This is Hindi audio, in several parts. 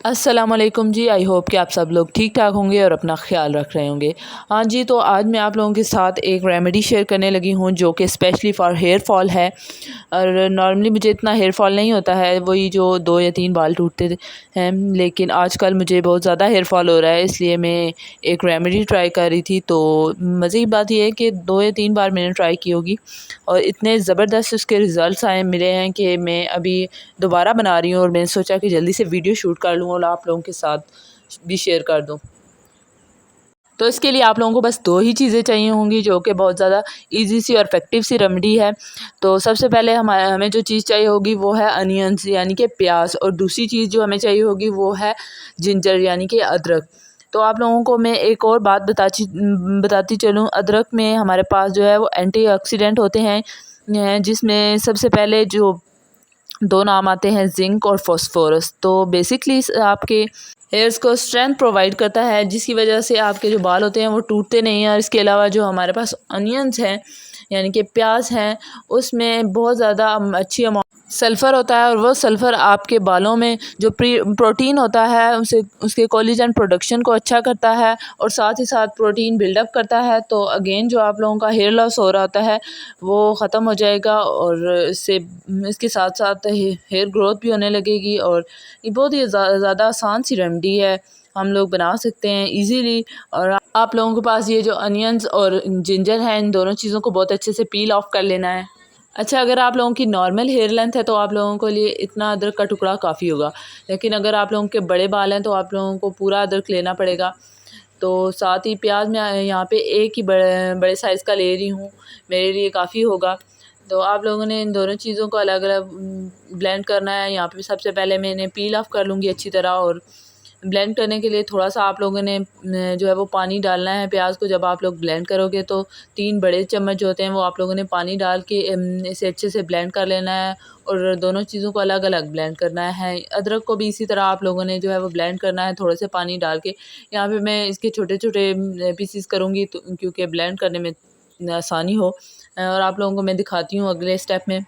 अस्सलामुअलैकुम जी। आई होप कि आप सब लोग ठीक ठाक होंगे और अपना ख्याल रख रहे होंगे। हाँ जी, तो आज मैं आप लोगों के साथ एक रेमेडी शेयर करने लगी हूँ जो कि स्पेशली फॉर हेयर फॉल है। और नॉर्मली मुझे इतना हेयर फॉल नहीं होता है, वही जो 2 या 3 बाल टूटते हैं, लेकिन आजकल मुझे बहुत ज़्यादा हेयर फॉल हो रहा है, इसलिए मैं एक रेमेडी ट्राई कर रही थी। तो मज़े की बात यह है कि 2 या 3 बार मैंने ट्राई की होगी और इतने ज़बरदस्त उसके रिज़ल्ट्स मिले हैं कि मैं अभी दोबारा बना रही हूँ और मैंने सोचा कि जल्दी से वीडियो शूट कर लूँ और आप लोगों के साथ भी शेयर कर दूँ। तो इसके लिए आप लोगों को बस 2 ही चीज़ें चाहिए होंगी जो कि बहुत ज़्यादा ईज़ी सी और इफ़ेक्टिव सी रेमेडी है। तो सबसे पहले हमें जो चीज़ चाहिए होगी वो है अनियंस यानी कि प्याज, और दूसरी चीज़ जो हमें चाहिए होगी वो है जिंजर यानी कि अदरक। तो आप लोगों को मैं एक और बात बताती चलूँ, अदरक में हमारे पास जो है वो एंटीऑक्सीडेंट होते हैं, जिसमें सबसे पहले जो 2 नाम आते हैं, जिंक और फास्फोरस। तो बेसिकली आपके हेयर्स को स्ट्रेंथ प्रोवाइड करता है, जिसकी वजह से आपके जो बाल होते हैं वो टूटते नहीं हैं। और इसके अलावा जो हमारे पास अनियंस हैं यानी कि प्याज हैं, उसमें बहुत ज़्यादा अच्छी अमाउंट सल्फ़र होता है, और वो सल्फ़र आपके बालों में जो प्रोटीन होता है उसे उसके कोलेजन प्रोडक्शन को अच्छा करता है और साथ ही साथ प्रोटीन बिल्डअप करता है। तो अगेन जो आप लोगों का हेयर लॉस हो रहा होता है वो ख़त्म हो जाएगा, और इसके साथ साथ हेयर ग्रोथ भी होने लगेगी। और ये बहुत ही ज़्यादा आसान सी रेमेडी है, हम लोग बना सकते हैं इजीली। और आप लोगों के पास ये जो अनियंस और जिंजर है, इन दोनों चीज़ों को बहुत अच्छे से पील ऑफ कर लेना है। अच्छा, अगर आप लोगों की नॉर्मल हेयर लेंथ है तो आप लोगों के लिए इतना अदरक का टुकड़ा काफ़ी होगा, लेकिन अगर आप लोगों के बड़े बाल हैं तो आप लोगों को पूरा अदरक लेना पड़ेगा। तो साथ ही प्याज मैं यहाँ पे एक ही बड़े बड़े साइज़ का ले रही हूँ, मेरे लिए काफ़ी होगा। तो आप लोगों ने इन दोनों चीज़ों को अलग अलग ब्लेंड करना है। यहाँ पे सबसे पहले मैं इन्हें पील ऑफ कर लूँगी अच्छी तरह, और ब्लेंड करने के लिए थोड़ा सा आप लोगों ने जो है वो पानी डालना है प्याज को। जब आप लोग ब्लेंड करोगे तो 3 बड़े चम्मच जो होते हैं वो आप लोगों ने पानी डाल के इसे अच्छे से ब्लेंड कर लेना है, और दोनों चीज़ों को अलग अलग ब्लेंड करना है। अदरक को भी इसी तरह आप लोगों ने जो है वो ब्लेंड करना है थोड़े से पानी डाल के। यहाँ पे मैं इसके छोटे छोटे पीसीस करूँगी तो क्योंकि ब्लेंड करने में आसानी हो, और आप लोगों को मैं दिखाती हूँ अगले स्टेप में।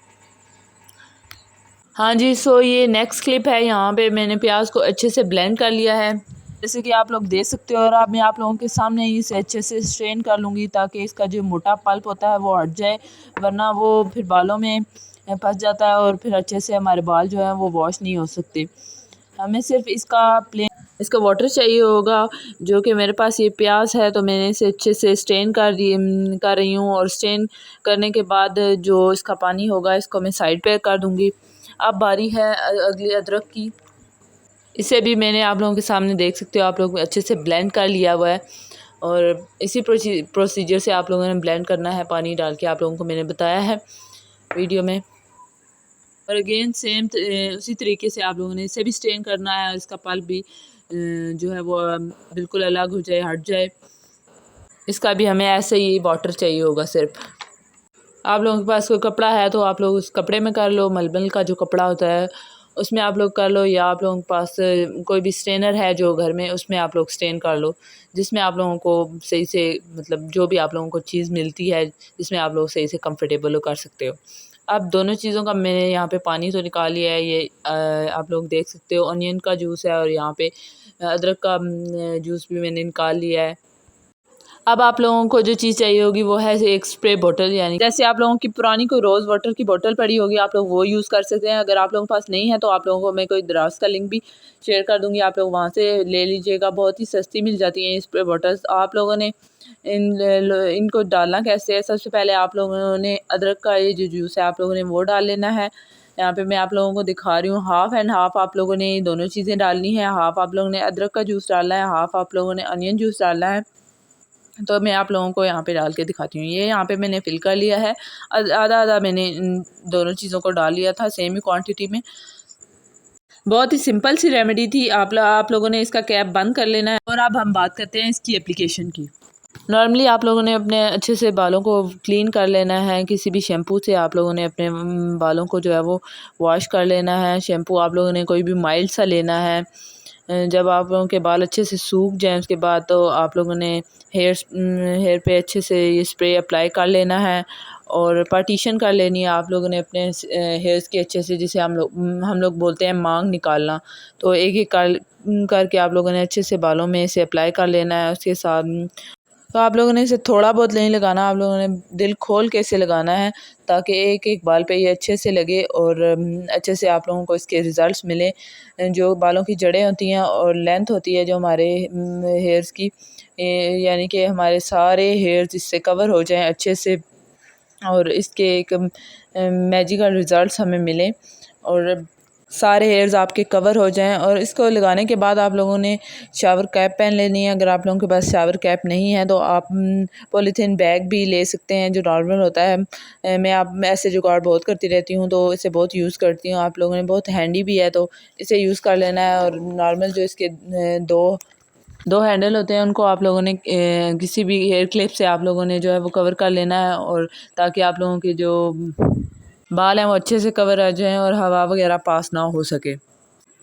हाँ जी, सो ये नेक्स्ट क्लिप है। यहाँ पे मैंने प्याज को अच्छे से ब्लेंड कर लिया है, जैसे कि आप लोग देख सकते हो। और अब मैं आप लोगों के सामने इसे अच्छे से स्ट्रेन कर लूँगी ताकि इसका जो मोटा पल्प होता है वो हट जाए, वरना वो फिर बालों में फंस जाता है और फिर अच्छे से हमारे बाल जो है वो वॉश नहीं हो सकते। हमें सिर्फ इसका वाटर चाहिए होगा, जो कि मेरे पास ये प्याज है तो मैंने इसे अच्छे से स्ट्रेन कर रही हूँ। और स्ट्रेन करने के बाद जो इसका पानी होगा इसको मैं साइड पे कर दूँगी। अब बारी है अगली अदरक की। इसे भी मैंने आप लोगों के सामने देख सकते हो, आप लोग अच्छे से ब्लेंड कर लिया हुआ है, और इसी प्रोसीजर से आप लोगों ने ब्लेंड करना है, पानी डाल के आप लोगों को मैंने बताया है वीडियो में। और अगेन सेम उसी तरीके से आप लोगों ने इसे भी स्ट्रेन करना है, और इसका पल्प भी जो है वो बिल्कुल अलग हो जाए, हट जाए। इसका भी हमें ऐसे ही वाटर चाहिए होगा सिर्फ। आप लोगों के पास कोई कपड़ा है तो आप लोग उस कपड़े में कर लो, मलमल का जो कपड़ा होता है उसमें आप लोग कर लो, या आप लोगों के पास कोई भी स्ट्रेनर है जो घर में, उसमें आप लोग स्ट्रेन कर लो, जिसमें आप लोगों को सही से मतलब जो भी आप लोगों को चीज़ मिलती है जिसमें आप लोग सही से कंफर्टेबल हो कर सकते हो। अब दोनों चीज़ों का मैंने यहाँ पे पानी तो निकाल लिया है, ये आप लोग देख सकते हो अनियन का जूस है, और यहाँ पे अदरक का जूस भी मैंने निकाल लिया है। अब आप लोगों को जो चीज़ चाहिए होगी वो है एक स्प्रे बोतल, यानी जैसे आप लोगों की पुरानी कोई रोज़ वाटर की बोतल पड़ी होगी आप लोग वो यूज़ कर सकते हैं। अगर आप लोगों के पास नहीं है तो आप लोगों को मैं कोई दराज का लिंक भी शेयर कर दूँगी, आप लोग वहाँ से ले लीजिएगा। बहुत ही सस्ती मिल जाती हैं ये स्प्रे बोटल्स। आप लोगों ने इनको डालना कैसे है, सबसे पहले आप लोगों ने अदरक का ये जो जूस है आप लोगों ने वो डाल लेना है। यहाँ पे मैं आप लोगों को दिखा रही हूँ, हाफ़ एंड हाफ़ आप लोगों ने दोनों चीज़ें डालनी है। हाफ़ आप लोगों ने अदरक का जूस डालना है, हाफ़ आप लोगों ने अनियन जूस डालना है। तो मैं आप लोगों को यहाँ पे डाल के दिखाती हूँ। ये यहाँ पे मैंने फ़िल कर लिया है, आधा आधा मैंने इन दोनों चीज़ों को डाल लिया था सेम ही क्वांटिटी में। बहुत ही सिंपल सी रेमेडी थी। आप लोगों ने इसका कैप बंद कर लेना है। और अब हम बात करते हैं इसकी एप्लीकेशन की। नॉर्मली आप लोगों ने अपने अच्छे से बालों को क्लीन कर लेना है, किसी भी शैम्पू से आप लोगों ने अपने बालों को जो है वो वॉश कर लेना है। शैम्पू आप लोगों ने कोई भी माइल्ड सा लेना है। जब आप लोगों के बाल अच्छे से सूख जाएं उसके बाद तो आप लोगों ने हेयर पे अच्छे से ये स्प्रे अप्लाई कर लेना है, और पार्टीशन कर लेनी है आप लोगों ने अपने हेयर्स के अच्छे से, जिसे हम लोग बोलते हैं मांग निकालना। तो एक एक करके आप लोगों ने अच्छे से बालों में इसे अप्लाई कर लेना है। उसके साथ तो आप लोगों ने इसे थोड़ा बहुत नहीं लगाना, आप लोगों ने दिल खोल के इसे लगाना है, ताकि एक एक बाल पे ये अच्छे से लगे और अच्छे से आप लोगों को इसके रिज़ल्ट्स मिले। जो बालों की जड़ें होती हैं और लेंथ होती है जो हमारे हेयर्स की, यानी कि हमारे सारे हेयर्स इससे कवर हो जाएं अच्छे से और इसके एक मैजिकल रिज़ल्ट्स हमें मिले और सारे हेयर्स आपके कवर हो जाएं। और इसको लगाने के बाद आप लोगों ने शावर कैप पहन लेनी है। अगर आप लोगों के पास शावर कैप नहीं है तो आप पॉलीथीन बैग भी ले सकते हैं जो नॉर्मल होता है। मैं ऐसे जुगाड़ बहुत करती रहती हूँ, तो इसे बहुत यूज़ करती हूँ। आप लोगों ने बहुत हैंडी भी है तो इसे यूज़ कर लेना है। और नॉर्मल जो इसके दो हैंडल होते हैं उनको आप लोगों ने किसी भी हेयर क्लिप से आप लोगों ने जो है वो कवर कर लेना है, और ताकि आप लोगों के जो बाल हैं वो अच्छे से कवर आ जाएं और हवा वगैरह पास ना हो सके।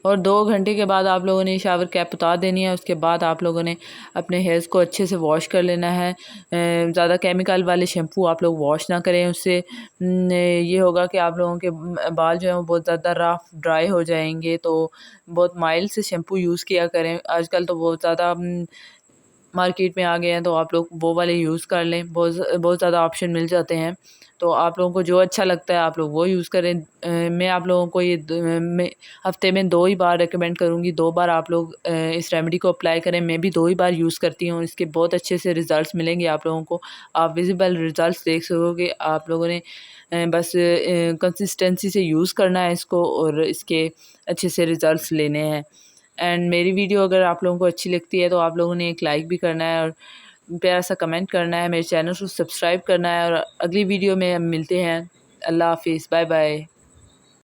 और 2 घंटे के बाद आप लोगों ने शावर कैप उतार देनी है। उसके बाद आप लोगों ने अपने हेयर्स को अच्छे से वॉश कर लेना है। ज़्यादा केमिकल वाले शैम्पू आप लोग वॉश ना करें, उससे ये होगा कि आप लोगों के बाल जो हैं वो बहुत ज़्यादा रफ ड्राई हो जाएंगे। तो बहुत माइल्ड से शैम्पू यूज़ किया करें। आजकल तो बहुत ज़्यादा मार्केट में आ गए हैं, तो आप लोग वो वाले यूज़ कर लें। बहुत ज़्यादा ऑप्शन मिल जाते हैं, तो आप लोगों को जो अच्छा लगता है आप लोग वो यूज़ करें। मैं आप लोगों को ये मैं हफ़्ते में 2 ही बार रिकमेंड करूँगी, 2 बार आप लोग इस रेमेडी को अप्लाई करें। मैं भी 2 ही बार यूज़ करती हूँ, इसके बहुत अच्छे से रिज़ल्ट्स मिलेंगे आप लोगों को। आप विज़िबल रिज़ल्ट्स देख सकोगे। आप लोगों ने बस कंसिस्टेंसी से यूज़ करना है इसको और इसके अच्छे से रिज़ल्ट्स लेने हैं। एंड मेरी वीडियो अगर आप लोगों को अच्छी लगती है तो आप लोगों ने एक लाइक भी करना है और प्यारा सा कमेंट करना है, मेरे चैनल को सब्सक्राइब करना है। और अगली वीडियो में हम मिलते हैं। अल्लाह हाफिज़, बाय बाय।